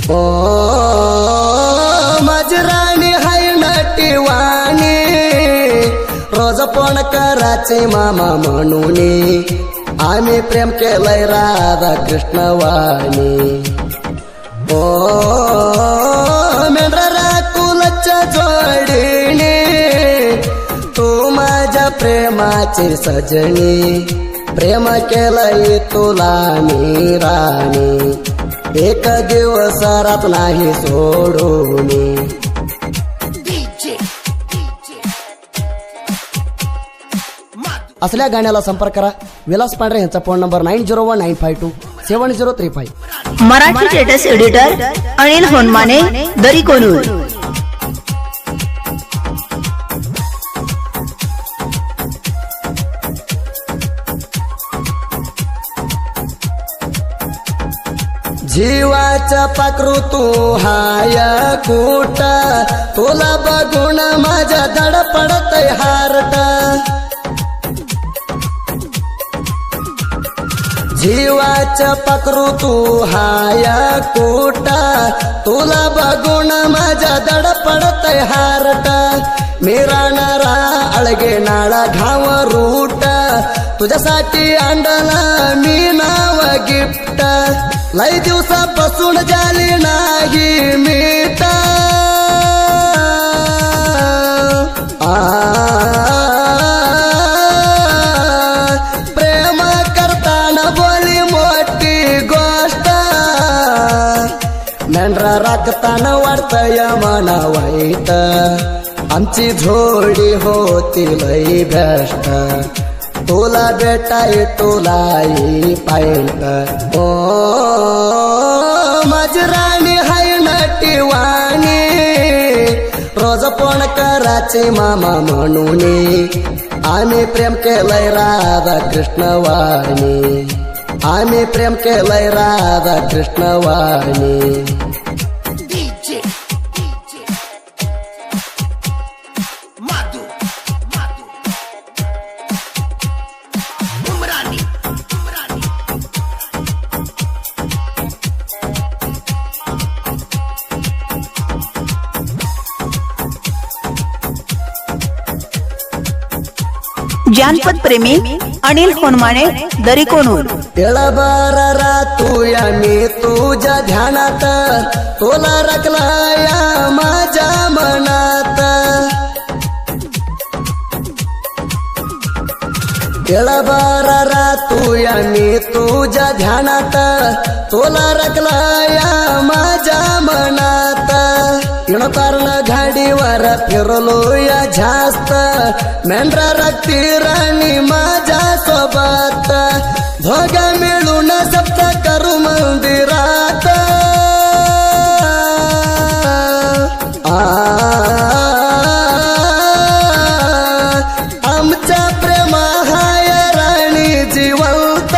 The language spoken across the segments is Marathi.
ओ माझी राणी हाय नटीवाणी, रोज फोन करायचे मामा म्हणून, आम्ही प्रेम केलंय राधा कृष्ण वाणी. ओ मेंढरा राकुलच्या जोडीने, तू माझ्या प्रेमाची सजनी, प्रेम केलंय तुला मी राणी, एक दिवस रात नाही सोडून. असल्या गाण्याला संपर्क करा विलास पांढरे यांचा phone number 9019527035. Marathi status editor Anil Honmane, दरी कोनूर. जीवाचा पाखरू तू हाय कुठ, तुला बघून माझ्या धडपडतय हार्ट. जीवाचा पाखरू तू हाय कुठ, तुला बघून माझ्या धडपडतय हार्ट. मी राहणारा अळगे नाळा घाव रूट, तुझ्यासाठी आणला मी नाव गिफ्ट. लय दिवसापासून झाली नाही मीट, प्रेम करताना बोली मोठी गोष्ट, मेंढरा राखताना वाढतय मना वाईट. आमची जोडी होती लई भ्रष्ट, तुला भेटाय तुलाई पायंट. ओ माझी राणी हाय नटीवाणी, रोज फोन करायचे मामा म्हणून, आम्ही प्रेम केलंय राधा कृष्ण वाणी, आम्ही प्रेम केलंय राधा कृष्ण वाणी. जानपद प्रेमी अनिल होनमाने, दरी कोनूर. तेळाबार रातूया मी तुझ्या ध्यानात, तुला रखलाया माझ्या मनात. तेळाबार रातूया मी तुझ्या ध्यानात, तुला रखलाया माझ्या मनात. कारण गाडीवर फिरलो या जास्त, मेंढरा राखती राणी माझ्या सोबत. धोगा मिळून सप्त करू मंदिरात. आमच्या प्रेम हाय राणी जिवंत,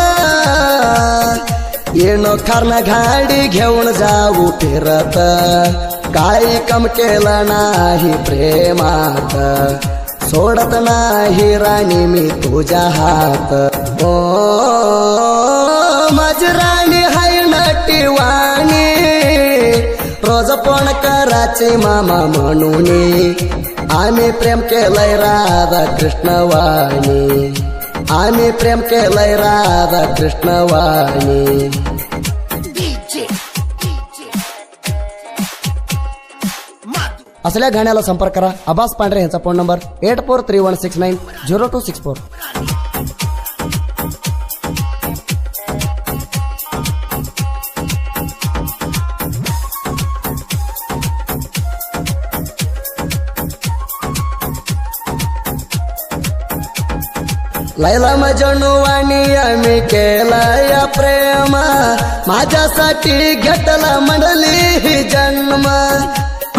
येणो कारण गाडी घेऊन जाऊ फिरत. काही कम केलं नाही प्रेमात, सोडत नाही राणी मी तुझ्या हात. ओ माझी राणी हाय नटीवाणी, रोज फोन करायचे मामा म्हणून, आम्ही प्रेम केलंय राधा कृष्ण वाणी, आम्ही प्रेम केलंय राधा कृष्ण वाणी. असल्या गाण्याला संपर्क करा अब्बास पांढरे यांचा फोन नंबर 8431690264. लैला मजनू वाणी आम्ही केलाय प्रेम, माझ्यासाठी घेतला मंडली ही जन्म.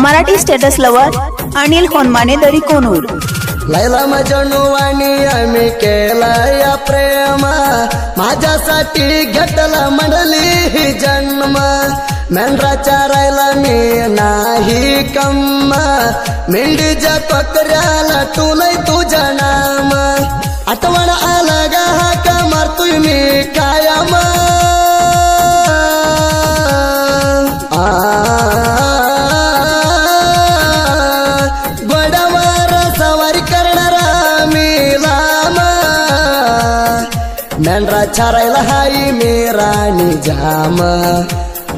मराठी स्टेटस लवर अनिल होनमाने, दरी कोनूर. लैला मजनू वाणी आम्ही केलाय प्रेम, माझ्यासाठी घेतला मंडली ही जन्म. मेंढरा चारायला मी नाही कम, मेंढीच्या कोकऱ्याला टुलय तुझं नाम. आठवण आला गा हाका मारतोय मी कायम. छारायला हाय मी राणी जाम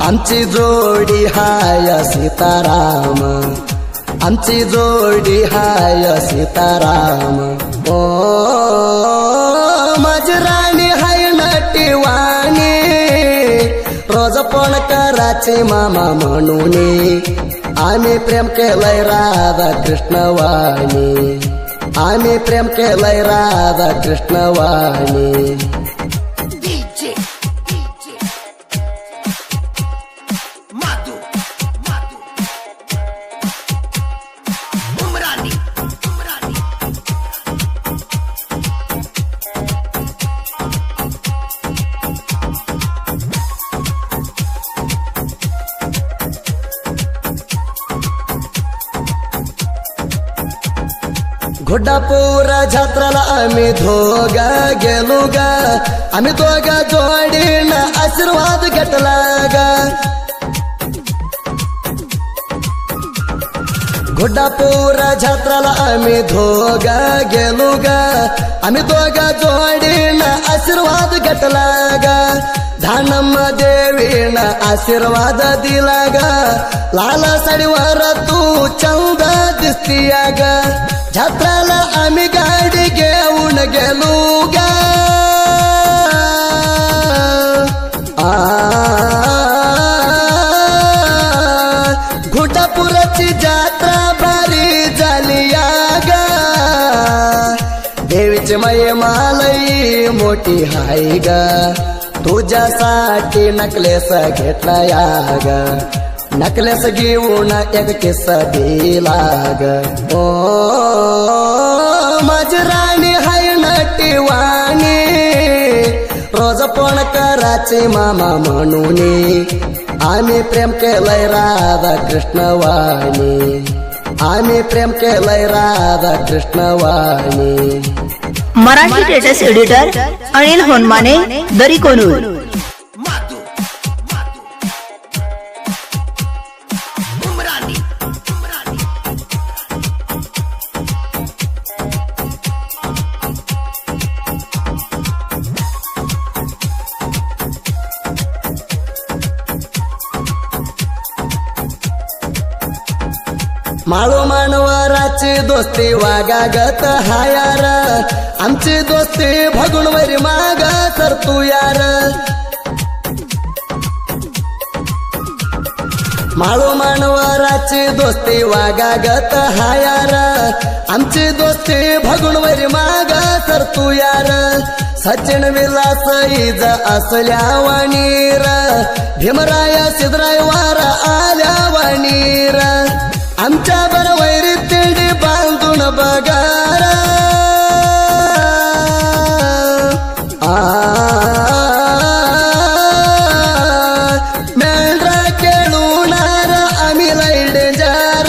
आमची जोडी हाय सीताराम आमची जोडी हाय सीताराम ओ माझी राणी हाय नटीवाणी रोज फोन करायचे मामा म्हणून आम्ही प्रेम केलंय राधा कृष्णवाणी आम्ही प्रेम केलंय राधा कृष्णवाणी घोडापूर जत्राला आम्ही दोघा गेलो गा आम्ही दोघा जोडीनं आशीर्वाद घेतला गा घोडापूर जत्राला आम्ही दोघा गेलो गा आम्ही दोघा जोडीनं आशीर्वाद घेतला गा धानम देवीनं आशीर्वाद दिला गा लाल साडीवर तू चंद दिसतीया गा जत्राला आम्ही गाडी घेऊन गेलो गा घोटापुराची जत्रा भारी झाली गा देवीची महिमालई मोठी हाय गा तुझ्यासाठी नकलेस घेतला या गा नकलेस घेऊन एक किस्सा दिला ग ओ माझी राणी हाय नटीवाणी रोज फोन करायचे मामा म्हणून आम्ही प्रेम केलंय राधा कृष्णवाणी आम्ही प्रेम केलंय राधा कृष्णवाणी मराठी स्टेटस एडिटर अनिल होनमाने दरी कोनूर माळो मानवराची दोस्ती वागागत हायार आमची दोस्ती भगुणवरी माग सर तू यार माळो मानवराची दोस्ती वागागत हायार आमची दोस्ती भगुणवरी माग सर तू यार सचिन विलास इज असल्या वाणीर भीमराया सिद्धराय वार आल्या वाणीर आमच्या बरोबर तिंडी बांधून बगार मेंढरा खेळूनार आम्ही लय डेंजर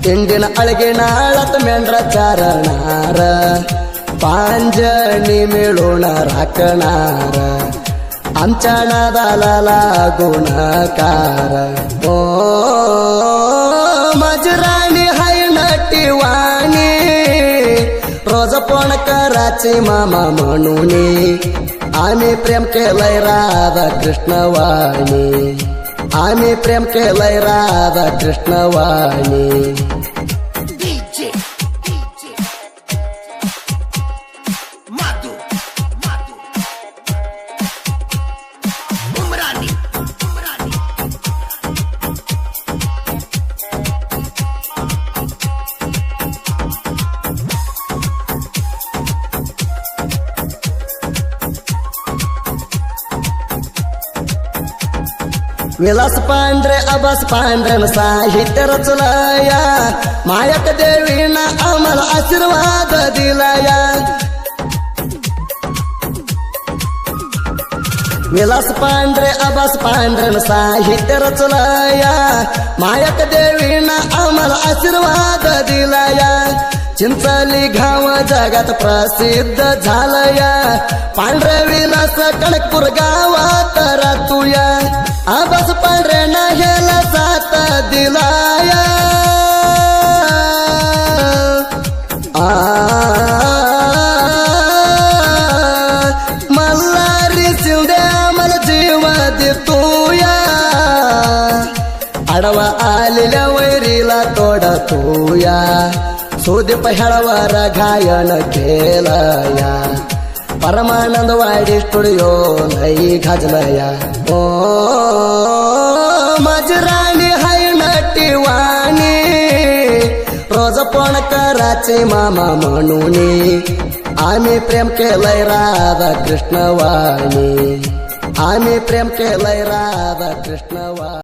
तिंडीन अळगिनाळात मेंढरा चारणार पांजणी मिळून राखणार आमच्या नादाला लागून कार ओ माझी राणी हाय नटीवाणी रोज फोन करायचे मामा म्हणून आम्ही प्रेम केलंय राधा कृष्णवाणी आम्ही प्रेम केलंय राधा कृष्णवाणी विलास पांढरे अबास पांढरे साहित्य रचलाया मायक देवीनं आम्हाला आशीर्वाद दिलाया विलास पांढरे अबास पांढरे साहित्य रचलाया मायक देवीनं आम्हाला आशीर्वाद दिलाया चिंचली गाव जगात प्रसिद्ध झालया पांढरे विलास कणकपूर गावात राहतूया आबास पांढरे नाह्याला साथ दिलाया आडवा आलेल्या वैरीला तोडतोया सुदीप हेळवर गायन केलया परमानंद वाडी स्टुडिओ लई गाजलया ओ माझी राणी हाय नटीवाणी रोज फोन करायचे मामा म्हणून आम्ही प्रेम केलंय राधा कृष्ण वाणी आम्ही प्रेम केलंय राधा कृष्ण वाणी